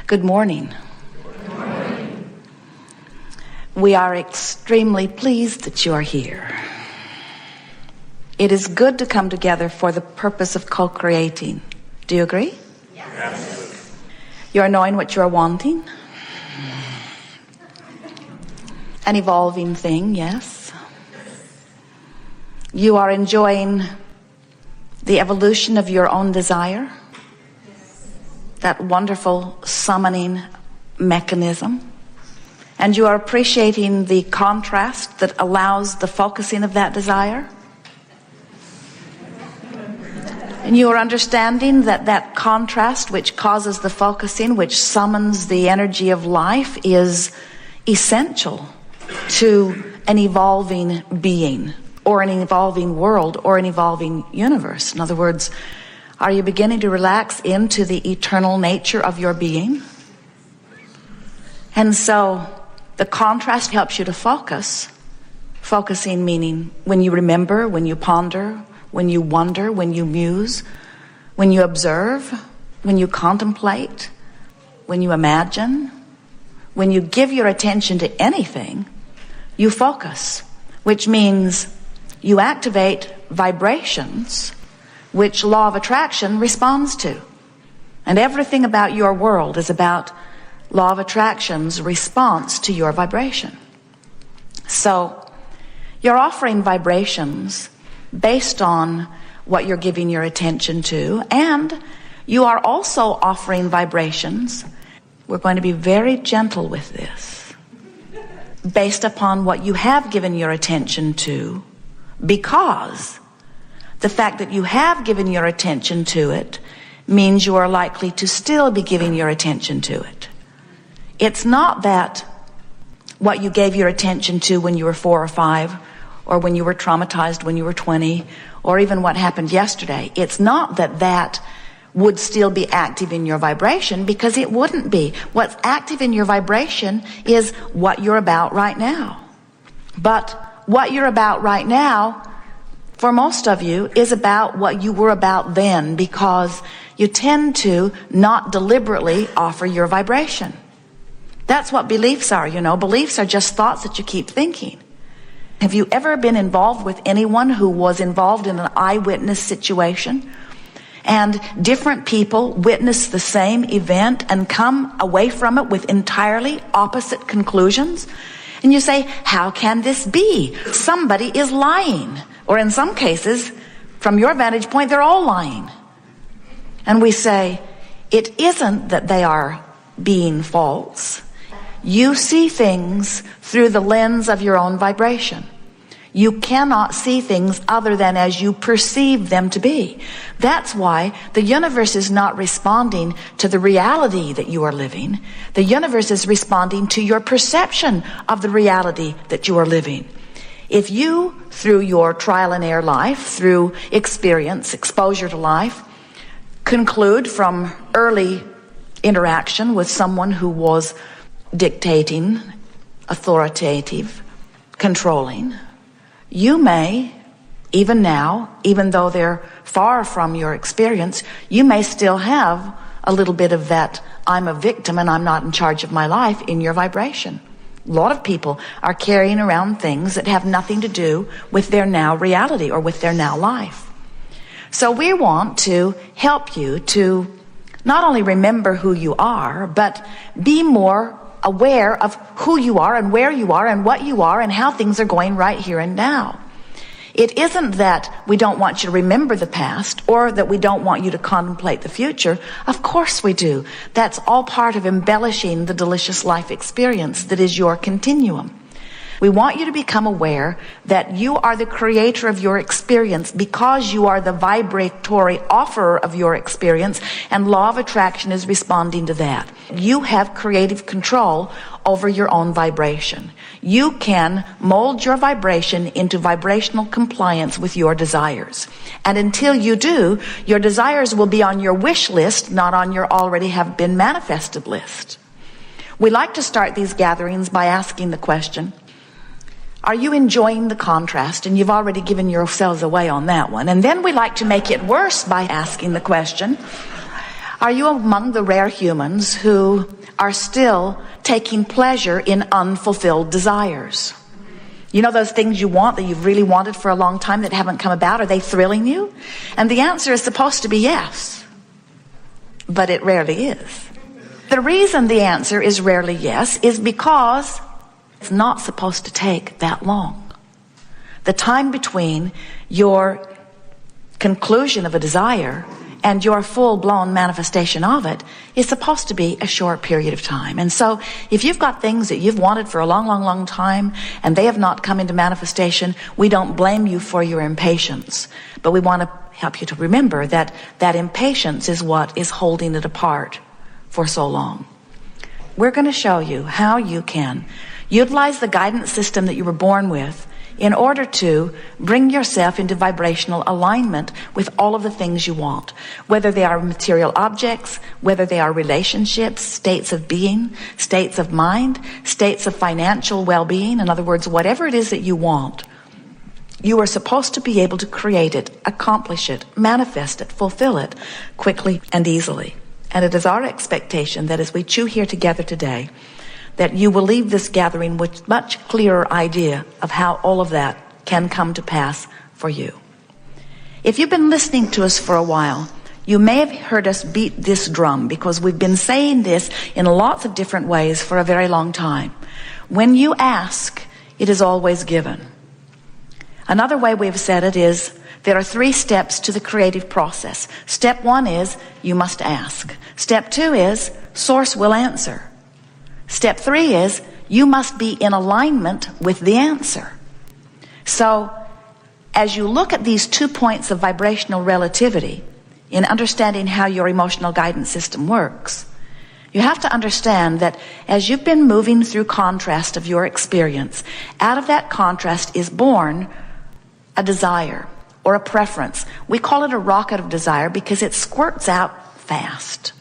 Good morning. Good morning. We are extremely pleased that you are here. It is good to come together for the purpose of co-creating. Do you agree? Yes. You are knowing what you are wanting. An evolving thing, yes. You are enjoying the evolution of your own desire. That wonderful summoning mechanism. And you are appreciating the contrast that allows the focusing of that desire. And you are understanding that that contrast which causes the focusing, which summons the energy of life, is essential to an evolving being, or an evolving world, or an evolving universe. In other words, are you beginning to relax into the eternal nature of your being? And so the contrast helps you to focus. Focusing meaning when you remember, when you ponder, when you wonder, when you muse, when you observe, when you contemplate, when you imagine, when you give your attention to anything, you focus, which means you activate vibrations which law of attraction responds to. And everything about your world is about law of attraction's response to your vibration. So you're offering vibrations based on what you're giving your attention to, and you are also offering vibrations. We're going to be very gentle with this, based upon what you have given your attention to, because the fact that you have given your attention to it means you are likely to still be giving your attention to it. It's not that what you gave your attention to when you were 4 or 5, or when you were traumatized when you were 20, or even what happened yesterday. It's not that that would still be active in your vibration, because it wouldn't be. What's active in your vibration is what you're about right now. But what you're about right now, for most of you, is about what you were about then, because you tend to not deliberately offer your vibration. That's what beliefs are, you know. Beliefs are just thoughts that you keep thinking. Have you ever been involved with anyone who was involved in an eyewitness situation, and different people witness the same event and come away from it with entirely opposite conclusions? And you say, how can this be? Somebody is lying. Or in some cases, from your vantage point, they're all lying. And we say, it isn't that they are being false. You see things through the lens of your own vibration. You cannot see things other than as you perceive them to be. That's why the universe is not responding to the reality that you are living. The universe is responding to your perception of the reality that you are living. If you, through your trial and error life, through experience, exposure to life, conclude from early interaction with someone who was dictating, authoritative, controlling, you may, even now, even though they're far from your experience, you may still have a little bit of that I'm a victim and I'm not in charge of my life in your vibration. A lot of people are carrying around things that have nothing to do with their now reality or with their now life. So we want to help you to not only remember who you are, but be more aware of who you are and where you are and what you are and how things are going right here and now. It isn't that we don't want you to remember the past or that we don't want you to contemplate the future. Of course we do. That's all part of embellishing the delicious life experience that is your continuum. We want you to become aware that you are the creator of your experience because you are the vibratory offerer of your experience, and law of attraction is responding to that. You have creative control over your own vibration. You can mold your vibration into vibrational compliance with your desires. And until you do, your desires will be on your wish list, not on your already have been manifested list. We like to start these gatherings by asking the question, are you enjoying the contrast? And you've already given yourselves away on that one. And then we like to make it worse by asking the question, Are you among the rare humans who are still taking pleasure in unfulfilled desires? You know those things you want that you've really wanted for a long time that haven't come about? Are they thrilling you? And the answer is supposed to be yes. But it rarely is. The reason the answer is rarely yes is because it's not supposed to take that long. The time between your conclusion of a desire and your full-blown manifestation of it is supposed to be a short period of time. And so if you've got things that you've wanted for a long, long, long time and they have not come into manifestation, we don't blame you for your impatience. But we want to help you to remember that that impatience is what is holding it apart for so long. We're going to show you how you can utilize the guidance system that you were born with in order to bring yourself into vibrational alignment with all of the things you want, whether they are material objects, whether they are relationships, states of being, states of mind, states of financial well-being. In other words, whatever it is that you want, you are supposed to be able to create it, accomplish it, manifest it, fulfill it quickly and easily. And it is our expectation that as we chew here together today, that you will leave this gathering with much clearer idea of how all of that can come to pass for you. If you've been listening to us for a while, you may have heard us beat this drum because we've been saying this in lots of different ways for a very long time. When you ask, it is always given. Another way we've said it is there are 3 steps to the creative process. Step 1 is you must ask. Step 2 is Source will answer. Step 3 is you must be in alignment with the answer. So as you look at these 2 points of vibrational relativity in understanding how your emotional guidance system works, you have to understand that as you've been moving through contrast of your experience, out of that contrast is born a desire or a preference. We call it a rocket of desire because it squirts out fast.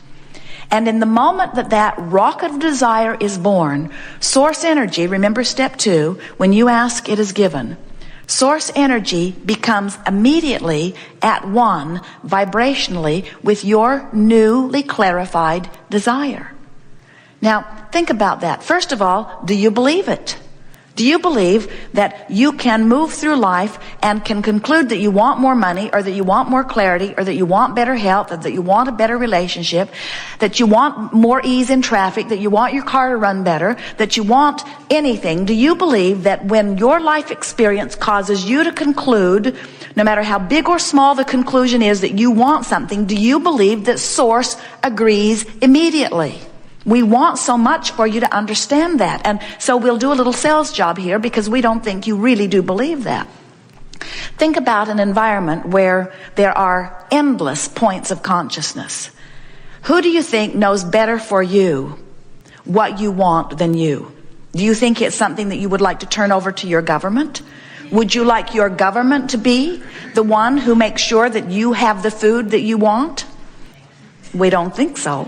And in the moment that that rocket of desire is born, source energy, remember step 2, when you ask, it is given. Source energy becomes immediately at one vibrationally with your newly clarified desire. Now, think about that. First of all, do you believe it? Do you believe that you can move through life and can conclude that you want more money, or that you want more clarity, or that you want better health, or that you want a better relationship, that you want more ease in traffic, that you want your car to run better, that you want anything? Do you believe that when your life experience causes you to conclude, no matter how big or small the conclusion is, that you want something, do you believe that Source agrees immediately? We want so much for you to understand that. And so we'll do a little sales job here because we don't think you really do believe that. Think about an environment where there are endless points of consciousness. Who do you think knows better for you what you want than you? Do you think it's something that you would like to turn over to your government? Would you like your government to be the one who makes sure that you have the food that you want? We don't think so.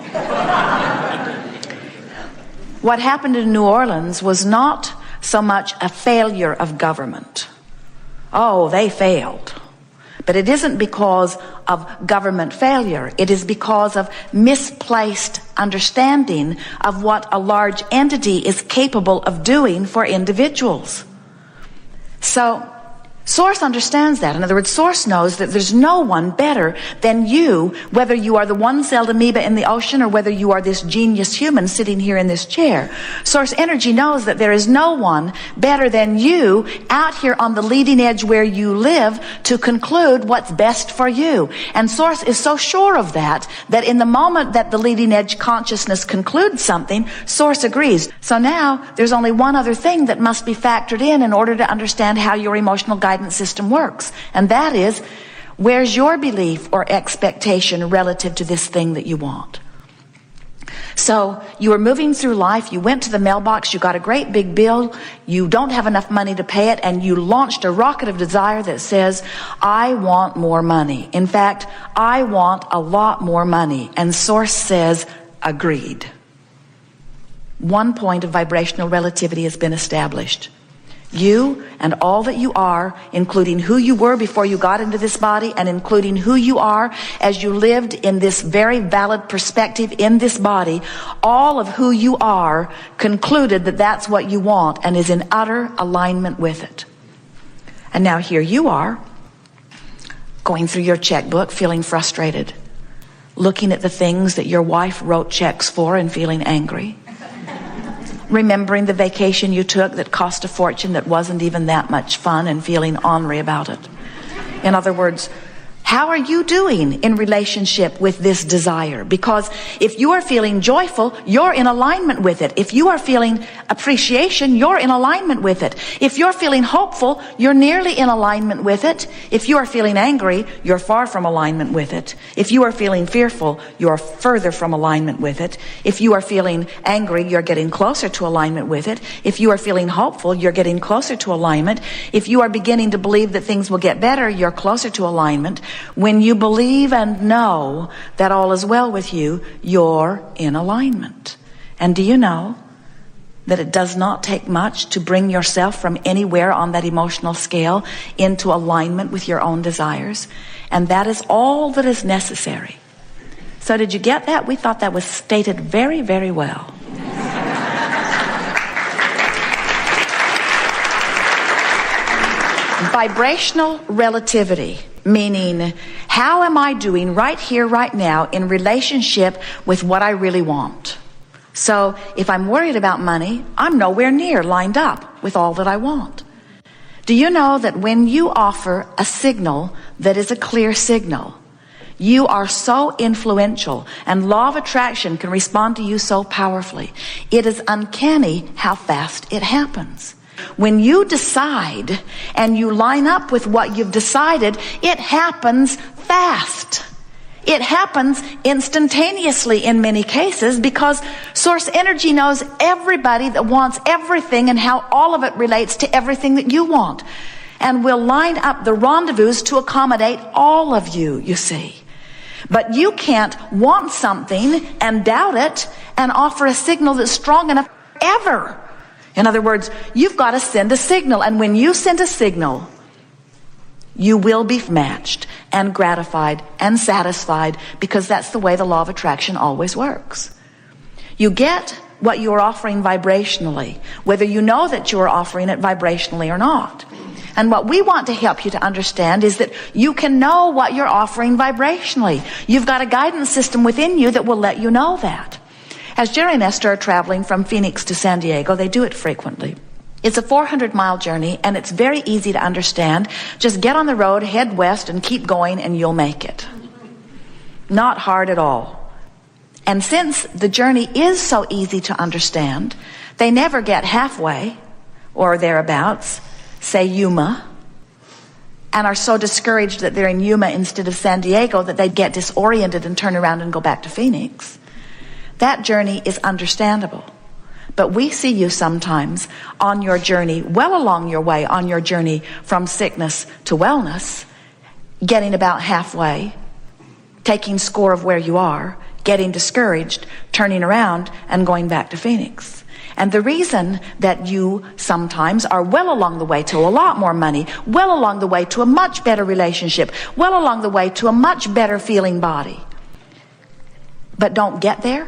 What happened in New Orleans was not so much a failure of government. Oh, they failed. But it isn't because of government failure. It is because of misplaced understanding of what a large entity is capable of doing for individuals. So Source understands that. In other words, Source knows that there's no one better than you, whether you are the one-celled amoeba in the ocean or whether you are this genius human sitting here in this chair. Source energy knows that there is no one better than you out here on the leading edge where you live to conclude what's best for you. And Source is so sure of that, that in the moment that the leading edge consciousness concludes something, Source agrees. So now there's only one other thing that must be factored in order to understand how your emotional guidance system works, and that is, where's your belief or expectation relative to this thing that you want? So you were moving through life, you went to the mailbox, you got a great big bill, you don't have enough money to pay it, and you launched a rocket of desire that says, I want more money. In fact, I want a lot more money. And Source says, agreed. One point of vibrational relativity has been established. You and all that you are, including who you were before you got into this body, and including who you are as you lived in this very valid perspective in this body, all of who you are concluded that that's what you want and is in utter alignment with it. And now here you are, going through your checkbook, feeling frustrated, looking at the things that your wife wrote checks for and feeling angry. Remembering the vacation you took that cost a fortune that wasn't even that much fun and feeling ornery about it. In other words, how are you doing in relationship with this desire? Because if you are feeling joyful, you're in alignment with it. If you are feeling appreciation, you're in alignment with it. If you're feeling hopeful, you're nearly in alignment with it. If you are feeling angry, you're far from alignment with it. If you are feeling fearful, you're further from alignment with it. If you are feeling angry, you're getting closer to alignment with it. If you are feeling hopeful, you're getting closer to alignment. If you are beginning to believe that things will get better, you're closer to alignment. When you believe and know that all is well with you, you're in alignment. And do you know that it does not take much to bring yourself from anywhere on that emotional scale into alignment with your own desires? And that is all that is necessary. So did you get that? We thought that was stated very, very well. Vibrational relativity, meaning how am I doing right here, right now in relationship with what I really want? So if I'm worried about money, I'm nowhere near lined up with all that I want. Do you know that when you offer a signal that is a clear signal, you are so influential, and law of attraction can respond to you so powerfully. It is uncanny how fast it happens. When you decide and you line up with what you've decided, it happens fast. It happens instantaneously in many cases, because source energy knows everybody that wants everything and how all of it relates to everything that you want, and will line up the rendezvous to accommodate all of you, you see. But you can't want something and doubt it and offer a signal that's strong enough ever. In other words, you've got to send a signal, and when you send a signal, you will be matched and gratified and satisfied, because that's the way the law of attraction always works. You get what you're offering vibrationally, whether you know that you're offering it vibrationally or not. And what we want to help you to understand is that you can know what you're offering vibrationally. You've got a guidance system within you that will let you know that. As Jerry and Esther are traveling from Phoenix to San Diego, they do it frequently. It's a 400-mile journey, and it's very easy to understand. Just get on the road, head west, and keep going, and you'll make it. Not hard at all. And since the journey is so easy to understand, they never get halfway, or thereabouts, say Yuma, and are so discouraged that they're in Yuma instead of San Diego that they get disoriented and turn around and go back to Phoenix. That journey is understandable. But we see you sometimes on your journey, well along your way, on your journey from sickness to wellness, getting about halfway, taking score of where you are, getting discouraged, turning around, and going back to Phoenix. And the reason that you sometimes are well along the way to a lot more money, well along the way to a much better relationship, well along the way to a much better feeling body, but don't get there,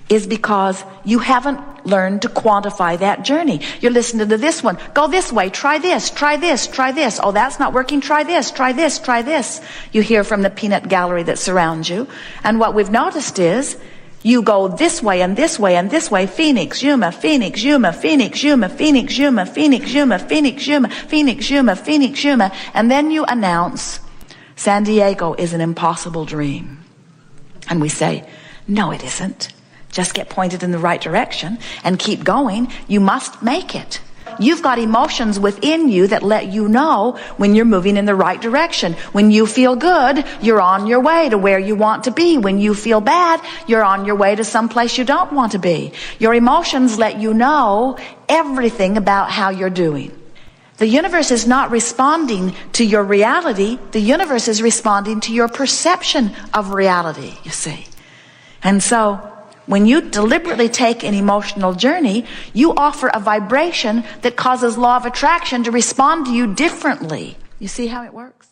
is because you haven't learned to quantify that journey. You're listening to this one. Go this way. Try this. Try this. Try this. Oh, that's not working. Try this. Try this. Try this. You hear from the peanut gallery that surrounds you. And what we've noticed is you go this way and this way and this way. Phoenix, Yuma, Phoenix, Yuma, Phoenix, Yuma, Phoenix, Yuma, Phoenix, Yuma, Phoenix, Yuma, Phoenix, Yuma, Phoenix, Yuma. And then you announce San Diego is an impossible dream. And we say, no, it isn't. Just get pointed in the right direction and keep going. You must make it. You've got emotions within you that let you know when you're moving in the right direction. When you feel good, you're on your way to where you want to be. When you feel bad, you're on your way to someplace you don't want to be. Your emotions let you know everything about how you're doing. The universe is not responding to your reality. The universe is responding to your perception of reality, you see. And so When you deliberately take an emotional journey, you offer a vibration that causes law of attraction to respond to you differently. You see how it works?